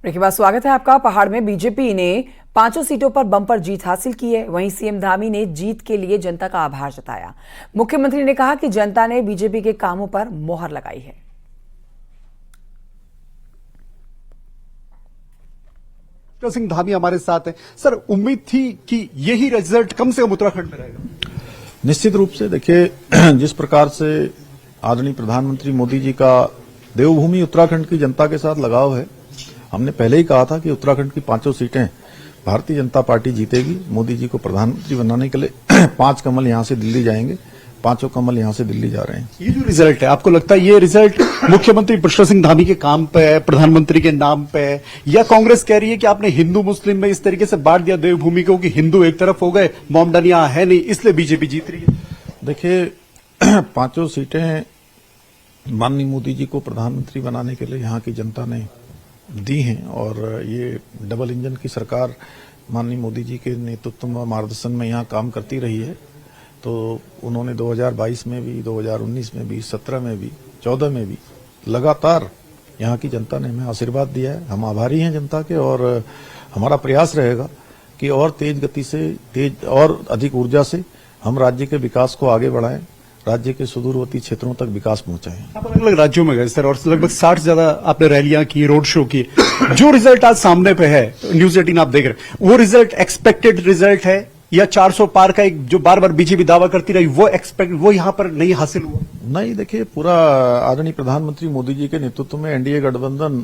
Break के बाद स्वागत है आपका। पहाड़ में बीजेपी ने 5 सीटों पर बम्पर जीत हासिल की है। वहीं सीएम धामी ने जीत के लिए जनता का आभार जताया। मुख्यमंत्री ने कहा कि जनता ने बीजेपी के कामों पर मोहर लगाई है। सिंह धामी हमारे साथ हैं। सर, उम्मीद थी कि यही रिजल्ट कम से कम उत्तराखंड में रहेगा? निश्चित रूप से देखिए, जिस प्रकार से आदरणीय प्रधानमंत्री मोदी जी का देवभूमि उत्तराखंड की जनता के साथ लगाव है, हमने पहले ही कहा था कि उत्तराखंड की 5 सीटें भारतीय जनता पार्टी जीतेगी। मोदी जी को प्रधानमंत्री बनाने के लिए 5 कमल यहां से दिल्ली जाएंगे, 5 कमल यहां से दिल्ली जा रहे हैं। ये जो रिजल्ट है, आपको लगता है ये रिजल्ट मुख्यमंत्री पुष्कर सिंह धामी के काम पे है, प्रधानमंत्री के नाम पे है, या कांग्रेस कह रही है कि आपने हिंदू मुस्लिम में इस तरीके से बांट दिया देवभूमि को कि हिंदू एक तरफ हो गए, मोमडन यहां है नहीं, इसलिए बीजेपी जीत रही है? देखिए, 5 सीटें माननीय मोदी जी को प्रधानमंत्री बनाने के लिए यहाँ की जनता ने दी हैं और ये डबल इंजन की सरकार माननीय मोदी जी के नेतृत्व में मार्गदर्शन में यहाँ काम करती रही है। तो उन्होंने 2022 में भी, 2019 में भी, 17 में भी, 14 में भी लगातार यहाँ की जनता ने हमें आशीर्वाद दिया है। हम आभारी हैं जनता के और हमारा प्रयास रहेगा कि और तेज गति से, तेज और अधिक ऊर्जा से हम राज्य के विकास को आगे बढ़ाएं, राज्य के सुदूरवर्ती क्षेत्रों तक विकास पहुंचाएं। आप अलग अलग राज्यों में गए सर और लगभग 60 से ज्यादा आपने रैलियां की, रोड शो की। जो रिजल्ट आज सामने पे है, न्यूज 18 आप देख रहे हैं, वो रिजल्ट एक्सपेक्टेड रिजल्ट है या 400 पार का एक जो बार बार बीजेपी दावा करती रही वो यहां पर नहीं हासिल हुआ? नहीं, देखिए, पूरा आदरणीय प्रधानमंत्री मोदी जी के नेतृत्व में एनडीए गठबंधन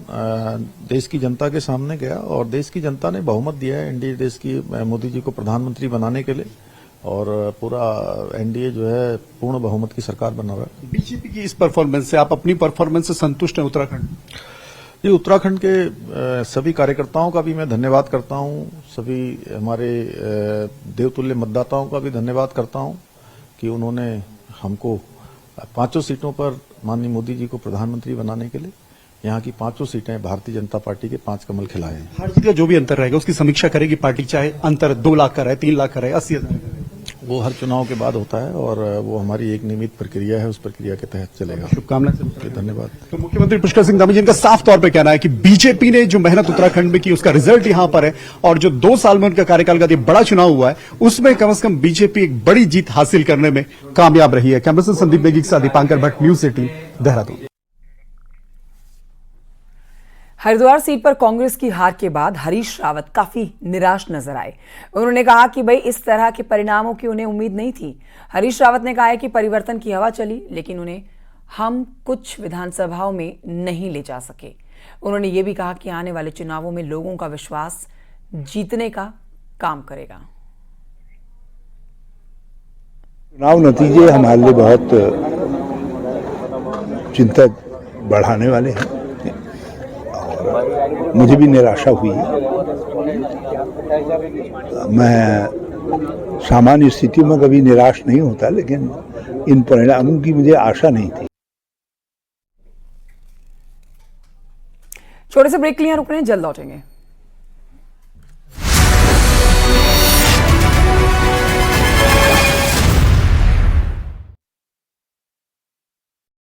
देश की जनता के सामने गया और देश की जनता ने बहुमत दिया है एनडीए देश की मोदी जी को प्रधानमंत्री बनाने के लिए और पूरा एनडीए जो है पूर्ण बहुमत की सरकार बना रहा है। बीजेपी की इस परफॉर्मेंस से आप अपनी परफॉर्मेंस से संतुष्ट हैं उत्तराखंड? ये उत्तराखंड के सभी कार्यकर्ताओं का भी मैं धन्यवाद करता हूं, सभी हमारे देवतुल्य मतदाताओं का भी धन्यवाद करता हूं कि उन्होंने हमको 5 सीटों पर माननीय मोदी जी को प्रधानमंत्री बनाने के लिए यहाँ की 5 सीटें भारतीय जनता पार्टी के 5 कमल खिलाए हैं। हर जीत का जो भी अंतर रहेगा उसकी समीक्षा करेगी पार्टी, चाहे अंतर 2 लाख का रहे, 3 लाख का रहे, 80,000 का रहे। वो हर चुनाव के बाद होता है और वो हमारी एक नियमित प्रक्रिया है, उस प्रक्रिया के तहत चलेगा। शुभकामनाएं। धन्यवाद। तो मुख्यमंत्री पुष्कर सिंह धामी जी का साफ तौर पे कहना है कि बीजेपी ने जो मेहनत उत्तराखंड में की उसका रिजल्ट यहां पर है और जो 2 साल में उनका कार्यकाल का बड़ा चुनाव हुआ है उसमें कम से कम बीजेपी एक बड़ी जीत हासिल करने में कामयाब रही है। कैमरा पर्सन संदीप नेगी के साथ दीपांकर भट्ट, न्यूज 18 देहरादून। हरिद्वार सीट पर कांग्रेस की हार के बाद हरीश रावत काफी निराश नजर आए। उन्होंने कहा कि भाई इस तरह के परिणामों की उन्हें उम्मीद नहीं थी। हरीश रावत ने कहा है कि परिवर्तन की हवा चली लेकिन उन्हें हम कुछ विधानसभाओं में नहीं ले जा सके। उन्होंने ये भी कहा कि आने वाले चुनावों में लोगों का विश्वास जीतने का काम करेगा। चुनाव नतीजे हमारे लिए बहुत चिंता बढ़ाने वाले हैं। मुझे भी निराशा हुई। मैं सामान्य स्थितियों में कभी निराश नहीं होता, लेकिन इन परिणामों की मुझे आशा नहीं थी। छोटे से ब्रेक के लिए रुक रहे हैं, जल्द लौटेंगे।